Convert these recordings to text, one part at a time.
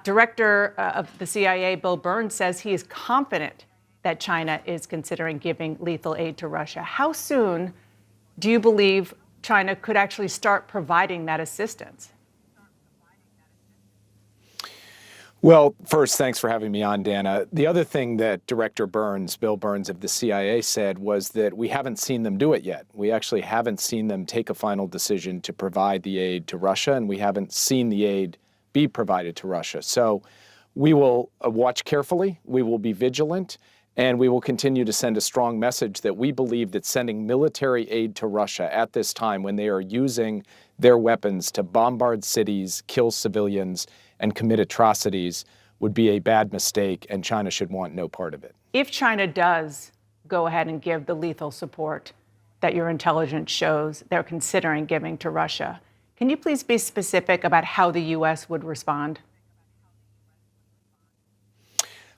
Director of the CIA, Bill Burns, says he is confident that China is considering giving lethal aid to Russia. How soon do you believe China could actually start providing that assistance? Well, first, thanks for having me on, Dana. The other thing that Director Burns, Bill Burns of the CIA, said was that we haven't seen them do it yet. We actually haven't seen them take a final decision to provide the aid to Russia, and we haven't seen the aid be provided to Russia. So we will watch carefully, we will be vigilant, and we will continue to send a strong message that we believe that sending military aid to Russia at this time when they are using their weapons to bombard cities, kill civilians, and commit atrocities would be a bad mistake, and China should want no part of it. If China does go ahead and give the lethal support that your intelligence shows they're considering giving to Russia, can you please be specific about how the U.S. would respond?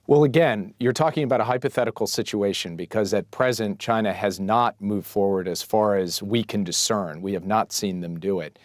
Well, again, you're talking about a hypothetical situation because at present, China has not moved forward as far as we can discern. We have not seen them do it.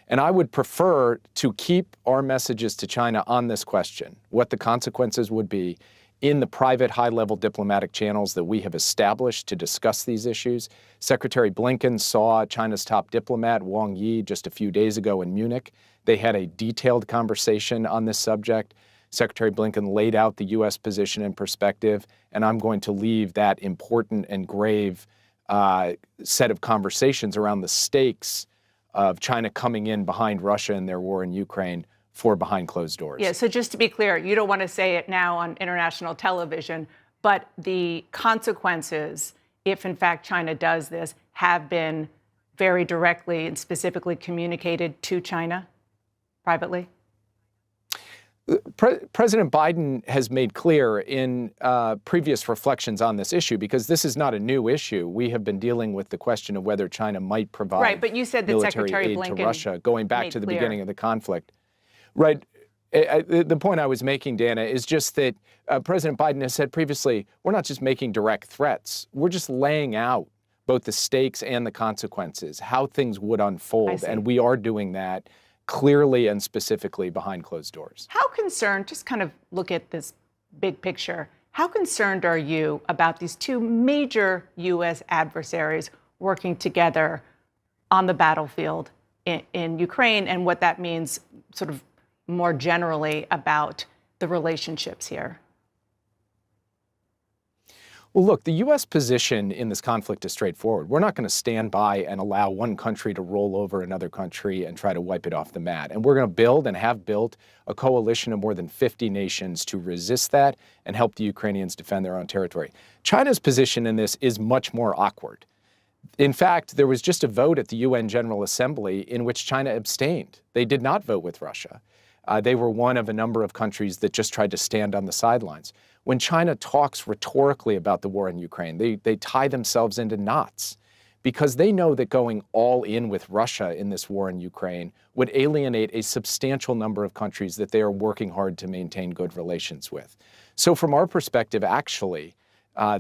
And I would prefer to keep our messages to China on this question, what the consequences would be, in the private high-level diplomatic channels that we have established to discuss these issues. Secretary Blinken saw China's top diplomat, Wang Yi, just a few days ago in Munich. They had a detailed conversation on this subject. Secretary Blinken laid out the U.S. position and perspective, and I'm going to leave that important and grave set of conversations around the stakes of China coming in behind Russia in their war in Ukraine for behind closed doors. Yeah, so just to be clear, you don't want to say it now on international television, but the consequences, if in fact China does this, have been very directly and specifically communicated to China privately? President Biden has made clear in previous reflections on this issue, because this is not a new issue. We have been dealing with the question of whether China might provide right, but you said that military Secretary aid Blinken to Russia going back to the clear. beginning of the conflict. Right. The point I was making, Dana, is just that President Biden has said previously, we're not just making direct threats. We're just laying out both the stakes and the consequences, how things would unfold. And we are doing that clearly and specifically behind closed doors. How concerned, just kind of look at this big picture, how concerned are you about these two major U.S. adversaries working together on the battlefield in Ukraine, and what that means sort of more generally about the relationships here? Well, look, the U.S. position in this conflict is straightforward. We're not going to stand by and allow one country to roll over another country and try to wipe it off the mat. And we're going to build and have built a coalition of more than 50 nations to resist that and help the Ukrainians defend their own territory. China's position in this is much more awkward. In fact, there was just a vote at the UN General Assembly in which China abstained. They did not vote with Russia. They were one of a number of countries that just tried to stand on the sidelines. When China talks rhetorically about the war in Ukraine, they tie themselves into knots because they know that going all in with Russia in this war in Ukraine would alienate a substantial number of countries that they are working hard to maintain good relations with. So from our perspective, actually,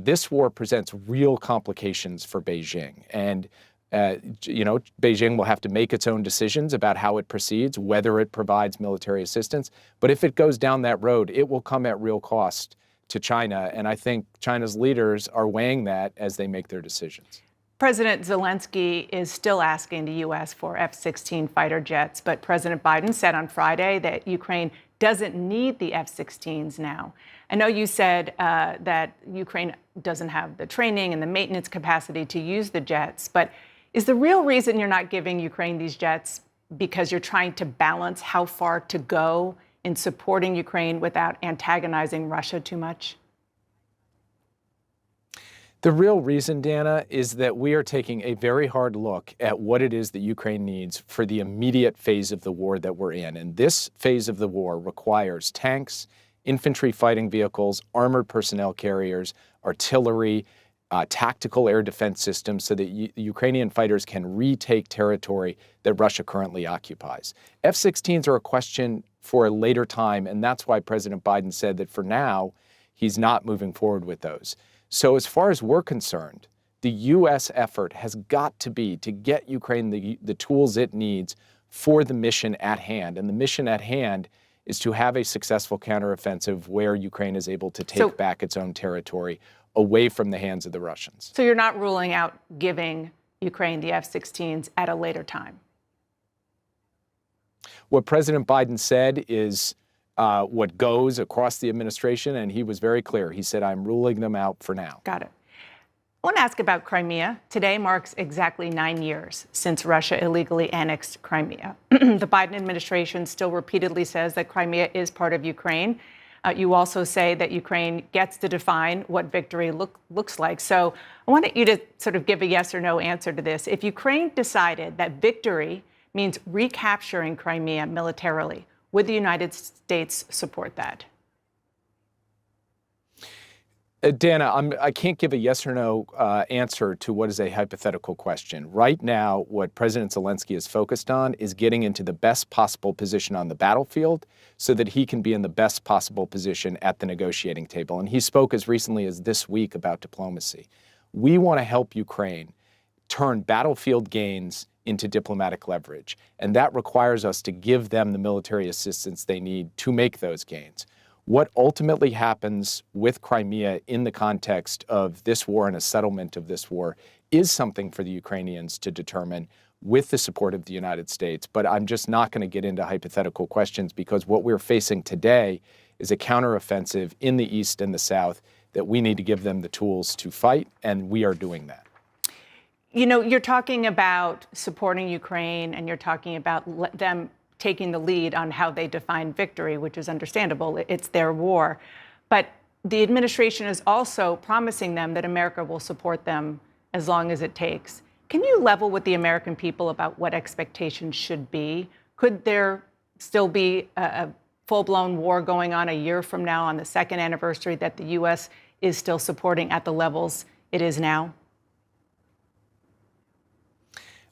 this war presents real complications for Beijing. And Beijing will have to make its own decisions about how it proceeds, whether it provides military assistance. But if it goes down that road, it will come at real cost to China. And I think China's leaders are weighing that as they make their decisions. President Zelensky is still asking the U.S. for F-16 fighter jets, but President Biden said on Friday that Ukraine doesn't need the F-16s now. I know you said that Ukraine doesn't have the training and the maintenance capacity to use the jets, but is the real reason you're not giving Ukraine these jets because you're trying to balance how far to go in supporting Ukraine without antagonizing Russia too much? The real reason, Dana, is that we are taking a very hard look at what it is that Ukraine needs for the immediate phase of the war that we're in. And this phase of the war requires tanks, infantry fighting vehicles, armored personnel carriers, artillery, tactical air defense systems so that Ukrainian fighters can retake territory that Russia currently occupies. F-16s are a question for a later time, and that's why President Biden said that for now, he's not moving forward with those. So as far as we're concerned, the U.S. effort has got to be to get Ukraine the tools it needs for the mission at hand. And the mission at hand is to have a successful counteroffensive where Ukraine is able to take So- back its own territory away from the hands of the Russians. So you're not ruling out giving Ukraine the F-16s at a later time? What President Biden said is what goes across the administration, and he was very clear. He said, I'm ruling them out for now. Got it. I want to ask about Crimea. Today marks exactly 9 years since Russia illegally annexed Crimea. The Biden administration still repeatedly says that Crimea is part of Ukraine. You also say that Ukraine gets to define what victory looks like. So I wanted you to sort of give a yes or no answer to this. If Ukraine decided that victory means recapturing Crimea militarily, would the United States support that? Dana, I can't give a yes or no answer to what is a hypothetical question. Right now, what President Zelensky is focused on is getting into the best possible position on the battlefield so that he can be in the best possible position at the negotiating table. And he spoke as recently as this week about diplomacy. We want to help Ukraine turn battlefield gains into diplomatic leverage. And that requires us to give them the military assistance they need to make those gains. What ultimately happens with Crimea in the context of this war and a settlement of this war is something for the Ukrainians to determine with the support of the United States. But I'm just not going to get into hypothetical questions because what we're facing today is a counteroffensive in the East and the South that we need to give them the tools to fight, and we are doing that. You know, you're talking about supporting Ukraine and you're talking about them taking the lead on how they define victory, which is understandable. It's their war. But the administration is also promising them that America will support them as long as it takes. Can you level with the American people about what expectations should be? Could there still be a full-blown war going on a year from now on the second anniversary that the U.S. is still supporting at the levels it is now?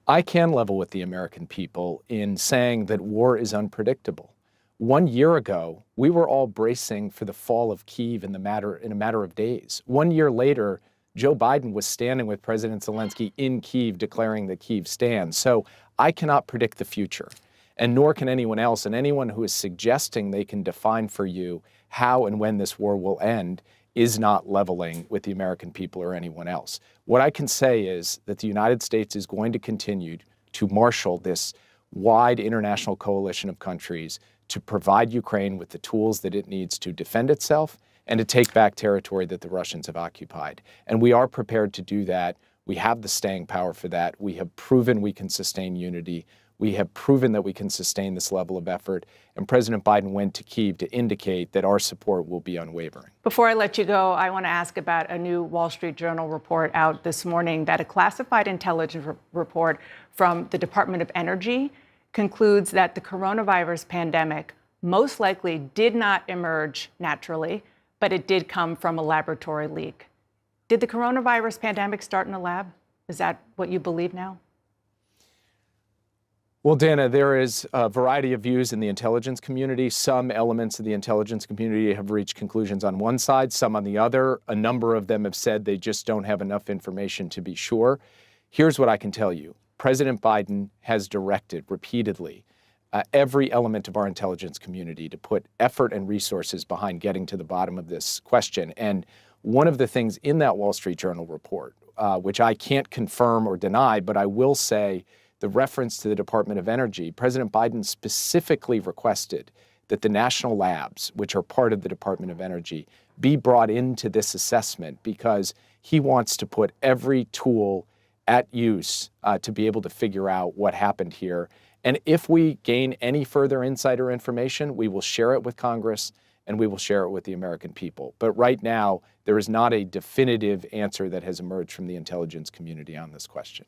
I can level with the American people in saying that war is unpredictable. 1 year ago, we were all bracing for the fall of Kyiv in a matter of days. 1 year later, Joe Biden was standing with President Zelensky in Kyiv declaring that Kyiv stands. So I cannot predict the future, and nor can anyone else. And anyone who is suggesting they can define for you how and when this war will end is not leveling with the American people or anyone else. What I can say is that the United States is going to continue to marshal this wide international coalition of countries to provide Ukraine with the tools that it needs to defend itself and to take back territory that the Russians have occupied. And we are prepared to do that. We have the staying power for that. We have proven we can sustain unity. We have proven that we can sustain this level of effort, and President Biden went to Kyiv to indicate that our support will be unwavering. Before I let you go, I want to ask about a new Wall Street Journal report out this morning that a classified intelligence report from the Department of Energy concludes that the coronavirus pandemic most likely did not emerge naturally, but it did come from a laboratory leak. Did the coronavirus pandemic start in a lab? Is that what you believe now? Well, Dana, there is a variety of views in the intelligence community. Some elements of the intelligence community have reached conclusions on one side, some on the other. A number of them have said they just don't have enough information to be sure. Here's what I can tell you. President Biden has directed repeatedly every element of our intelligence community to put effort and resources behind getting to the bottom of this question. And one of the things in that Wall Street Journal report, which I can't confirm or deny, but I will say the reference to the Department of Energy, President Biden specifically requested that the national labs, which are part of the Department of Energy, be brought into this assessment because he wants to put every tool at use to be able to figure out what happened here. And if we gain any further insider information, we will share it with Congress and we will share it with the American people. But right now, there is not a definitive answer that has emerged from the intelligence community on this question.